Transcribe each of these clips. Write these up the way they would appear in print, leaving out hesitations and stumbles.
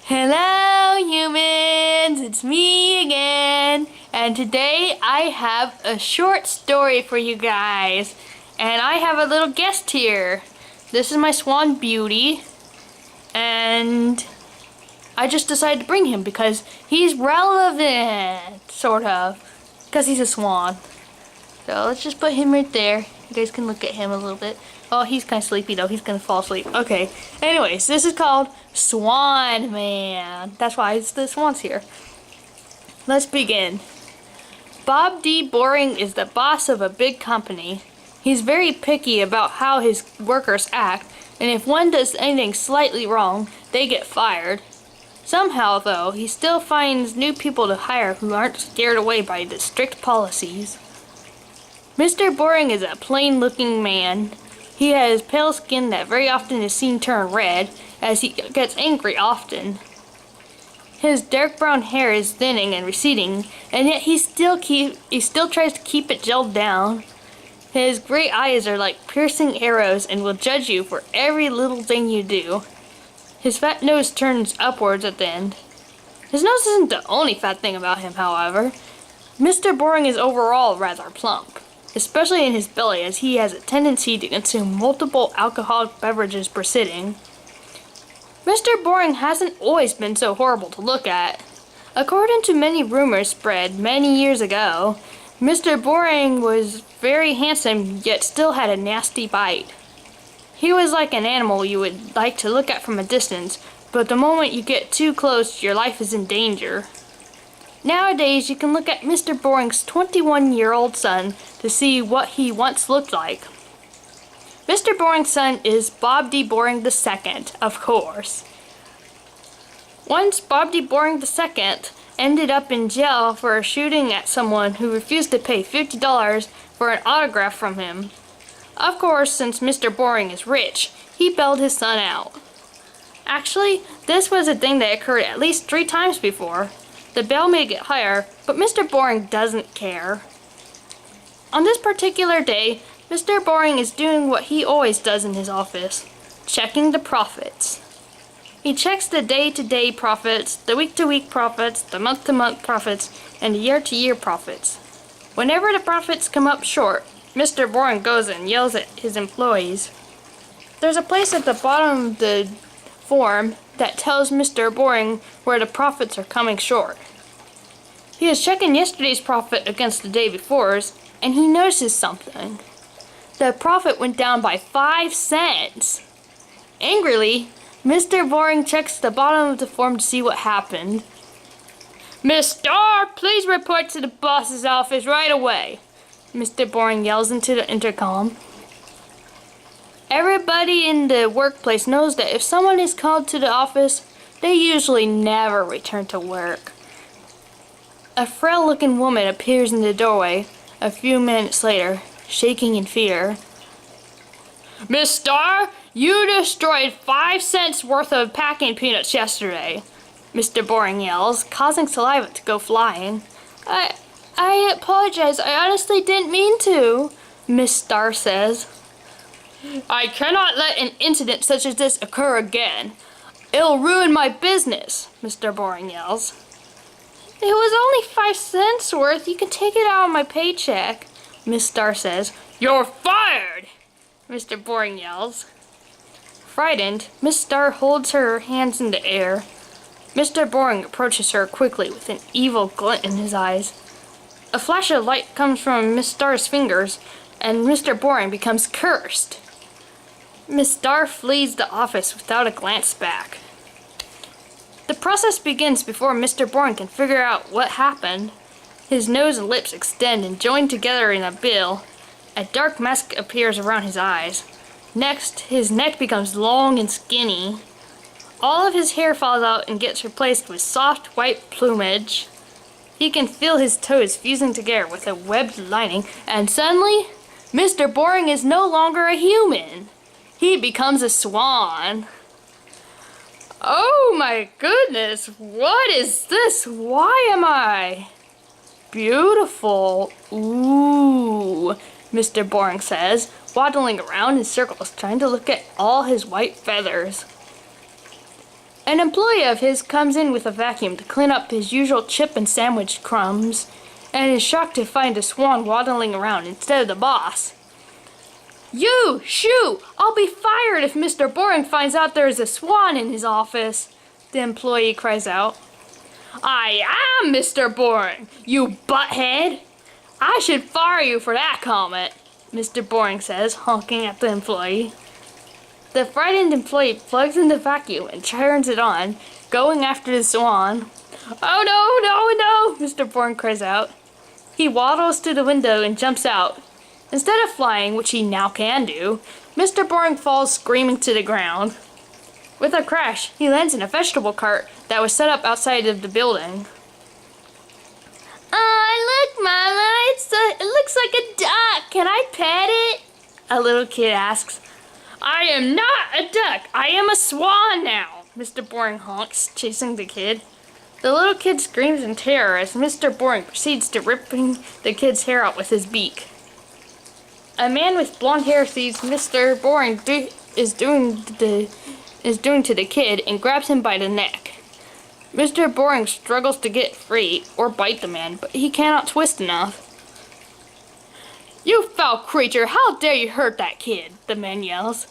Hello humans, it's me again, and today I have a short story for you guys, and I have a little guest here. This is my Swan beauty, and I just decided to bring him because he's relevant, sort of, because he's a swan. So let's just put him right there. You guys can look at him a little bit. Oh, he's kind of sleepy though. He's gonna fall asleep. Okay. Anyways, this is called Swan Man. That's why the swan's here. Let's begin. Bob D. Boring is the boss of a big company. He's very picky about how his workers act, and if one does anything slightly wrong, they get fired. Somehow, though, he still finds new people to hire who aren't scared away by the strict policies. Mr. Boring is a plain-looking man. He has pale skin that very often is seen turn red, as he gets angry often. His dark brown hair is thinning and receding, and yet he still tries to keep it gelled down. His gray eyes are like piercing arrows and will judge you for every little thing you do. His fat nose turns upwards at the end. His nose isn't the only fat thing about him, however. Mr. Boring is overall rather plump, especially in his belly, as he has a tendency to consume multiple alcoholic beverages per sitting. Mr. Boring hasn't always been so horrible to look at. According to many rumors spread many years ago, Mr. Boring was very handsome yet still had a nasty bite. He was like an animal you would like to look at from a distance, but the moment you get too close, your life is in danger. Nowadays, you can look at Mr. Boring's 21-year-old son to see what he once looked like. Mr. Boring's son is Bob D. Boring II, of course. Once Bob D. Boring II ended up in jail for shooting at someone who refused to pay $50 for an autograph from him. Of course, since Mr. Boring is rich, he bailed his son out. Actually, this was a thing that occurred at least 3 times before. The bail may get higher, but Mr. Boring doesn't care. On this particular day, Mr. Boring is doing what he always does in his office, checking the profits. He checks the day-to-day profits, the week-to-week profits, the month-to-month profits, and the year-to-year profits. Whenever the profits come up short, Mr. Boring goes and yells at his employees. There's a place at the bottom of the form that tells Mr. Boring where the profits are coming short. He is checking yesterday's profit against the day before's, and he notices something. The profit went down by 5 cents. Angrily, Mr. Boring checks the bottom of the form to see what happened. "Mr. Please report to the boss's office right away," Mr. Boring yells into the intercom. Everybody in the workplace knows that if someone is called to the office, they usually never return to work. A frail-looking woman appears in the doorway a few minutes later, shaking in fear. "Mr. You destroyed 5 cents worth of packing peanuts yesterday," Mr. Boring yells, causing saliva to go flying. I apologize. I honestly didn't mean to," Miss Star says. "I cannot let an incident such as this occur again. It'll ruin my business," Mr. Boring yells. "It was only 5 cents worth. You can take it out of my paycheck," Miss Star says. "You're fired," Mr. Boring yells. Frightened, Miss Star holds her hands in the air. Mr. Boring approaches her quickly with an evil glint in his eyes. A flash of light comes from Miss Star's fingers, and Mr. Boring becomes cursed. Miss Star flees the office without a glance back. The process begins before Mr. Boring can figure out what happened. His nose and lips extend and join together in a bill. A dark mask appears around his eyes. Next, his neck becomes long and skinny. All of his hair falls out and gets replaced with soft white plumage. He can feel his toes fusing together with a webbed lining, and suddenly, Mr. Boring is no longer a human. He becomes a swan. Oh my goodness, what is this? Why am I beautiful? Ooh, Mr. Boring says, waddling around in circles trying to look at all his white feathers. An employee of his comes in with a vacuum to clean up his usual chip and sandwich crumbs, and is shocked to find a swan waddling around instead of the boss. "You! Shoo! I'll be fired if Mr. Boring finds out there is a swan in his office," the employee cries out. "I am Mr. Boring, you butthead! I should fire you for that comment," Mr. Boring says, honking at the employee. The frightened employee plugs in the vacuum and turns it on, going after the swan. "Oh no, no, no!" Mr. Boring cries out. He waddles to the window and jumps out. Instead of flying, which he now can do, Mr. Boring falls screaming to the ground. With a crash, he lands in a vegetable cart that was set up outside of the building. "Oh, look, Mama, it looks like a duck. Can I pet it?" a little kid asks. "I am not a duck. I am a swan now," Mr. Boring honks, chasing the kid. The little kid screams in terror as Mr. Boring proceeds to ripping the kid's hair out with his beak. A man with blonde hair sees Mr. Boring is doing to the kid and grabs him by the neck. Mr. Boring struggles to get free or bite the man, but he cannot twist enough. "You foul creature, how dare you hurt that kid?" the man yells.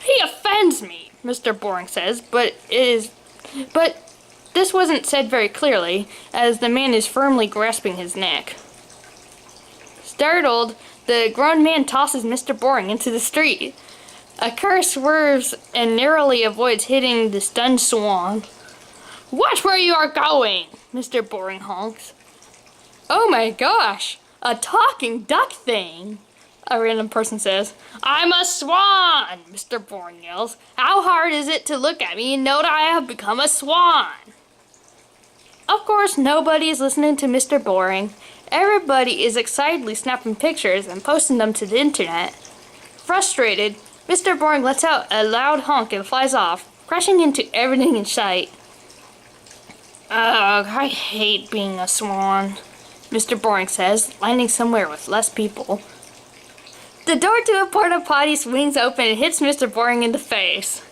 "He offends me," Mr. Boring says, but this wasn't said very clearly, as the man is firmly grasping his neck. Startled, the grown man tosses Mr. Boring into the street. A car swerves and narrowly avoids hitting the stunned swan. "Watch where you are going!" Mr. Boring honks. "Oh my gosh! A talking duck thing!" a random person says. "I'm a swan!" Mr. Boring yells. "How hard is it to look at me and know that I have become a swan?" Of course, nobody is listening to Mr. Boring. Everybody is excitedly snapping pictures and posting them to the internet. Frustrated, Mr. Boring lets out a loud honk and flies off, crashing into everything in sight. "Ugh, I hate being a swan," Mr. Boring says, landing somewhere with less people. The door to a porta potty swings open and hits Mr. Boring in the face.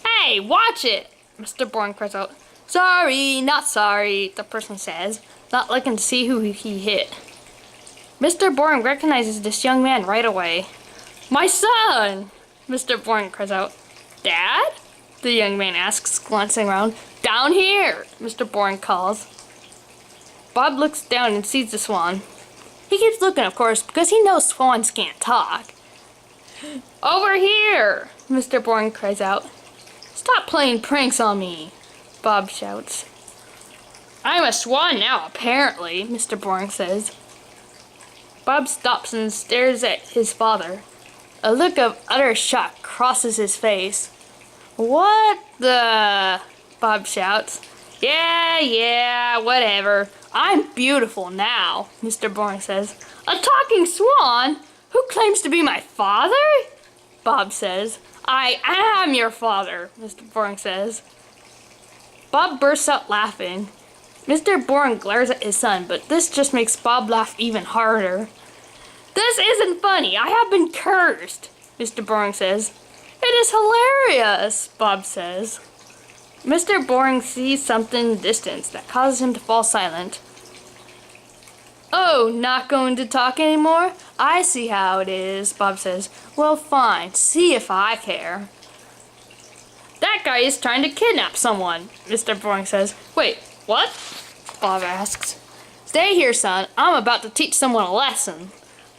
"Hey, watch it!" Mr. Boring cries out. "Sorry, not sorry," the person says, not looking to see who he hit. Mr. Boring recognizes this young man right away. "My son!" Mr. Boring cries out. "Dad?" the young man asks, glancing around. "Down here," Mr. Boring calls. Bob looks down and sees the swan. He keeps looking, of course, because he knows swans can't talk. "Over here!" Mr. Boring cries out. "Stop playing pranks on me," Bob shouts. "I'm a swan now, apparently," Mr. Boring says. Bob stops and stares at his father. A look of utter shock crosses his face. "What the?" Bob shouts. Yeah, whatever. I'm beautiful now," Mr. Boring says. "A talking swan? Who claims to be my father?" Bob says. "I am your father," Mr. Boring says. Bob bursts out laughing. Mr. Boring glares at his son, but this just makes Bob laugh even harder. "This isn't funny. I have been cursed," Mr. Boring says. "It is hilarious," Bob says. Mr. Boring sees something in the distance that causes him to fall silent. "Oh, not going to talk anymore? I see how it is," Bob says. "Well, fine. See if I care." "That guy is trying to kidnap someone," Mr. Boring says. "Wait, what?" Bob asks. "Stay here, son. I'm about to teach someone a lesson,"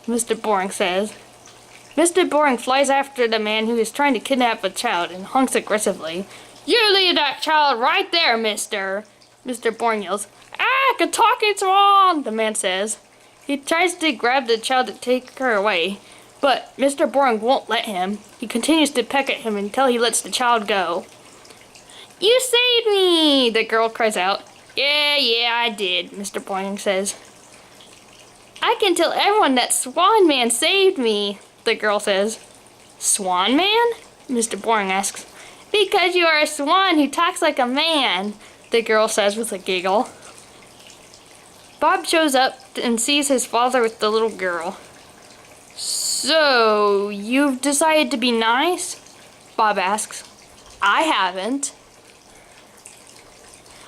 Mr. Boring says. Mr. Boring flies after the man who is trying to kidnap a child and honks aggressively. "You leave that child right there, mister!" Mr. Boring yells. "Ah, a talking swan!" the man says. He tries to grab the child to take her away, but Mr. Boring won't let him. He continues to peck at him until he lets the child go. "You saved me!" the girl cries out. Yeah, I did," Mr. Boring says. "I can tell everyone that Swan Man saved me," the girl says. "Swan Man?" Mr. Boring asks. "Because you are a swan who talks like a man," the girl says with a giggle. Bob shows up and sees his father with the little girl. "So, you've decided to be nice?" Bob asks. "I haven't."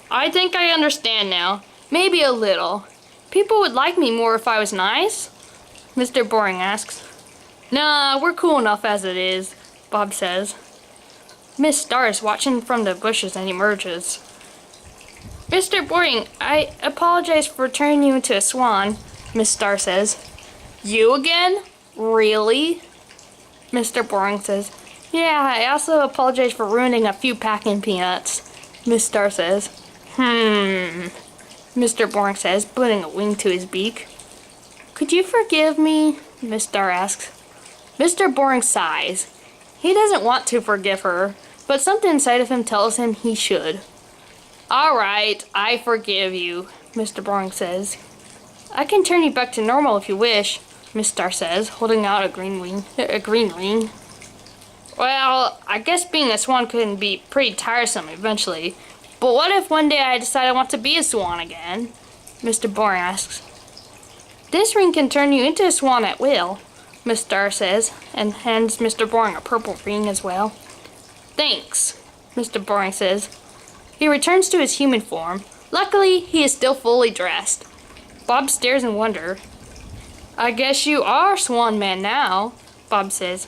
I think I understand now. Maybe a little. People would like me more if I was nice? Mr. Boring asks. Nah, we're cool enough as it is, Bob says. Miss Star is watching from the bushes and emerges. Mr. Boring, I apologize for turning you into a swan, Miss Star says. You again? Really? Mr. Boring says. Yeah, I also apologize for ruining a few packing peanuts, Miss Star says. Mr. Boring says, putting a wing to his beak. Could you forgive me? Miss Star asks. Mr. Boring sighs. He doesn't want to forgive her, but something inside of him tells him he should. Alright, I forgive you, Mr. Boring says. I can turn you back to normal if you wish, Miss Star says, holding out a green ring. Well, I guess being a swan can be pretty tiresome eventually. But what if one day I decide I want to be a swan again? Mr. Boring asks. This ring can turn you into a swan at will, Miss Star says, and hands Mr. Boring a purple ring as well. Thanks, Mr. Boring says. He returns to his human form. Luckily, he is still fully dressed. Bob stares in wonder. I guess you are Swan Man now, Bob says.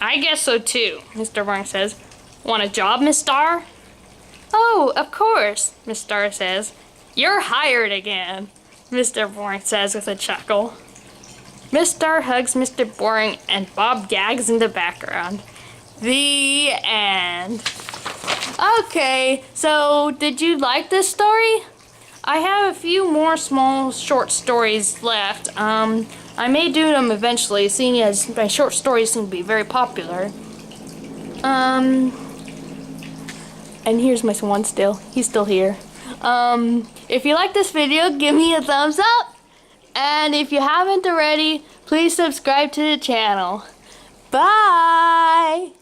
I guess so too, Mr. Boring says. Want a job, Miss Star? Oh, of course, Miss Star says. You're hired again, Mr. Boring says with a chuckle. Miss Star hugs Mr. Boring and Bob gags in the background. The end. Okay, so did you like this story? I have a few more small short stories left. I may do them eventually, seeing as my short stories seem to be very popular. And here's my swan still. He's still here. If you like this video, give me a thumbs up. And if you haven't already, please subscribe to the channel. Bye!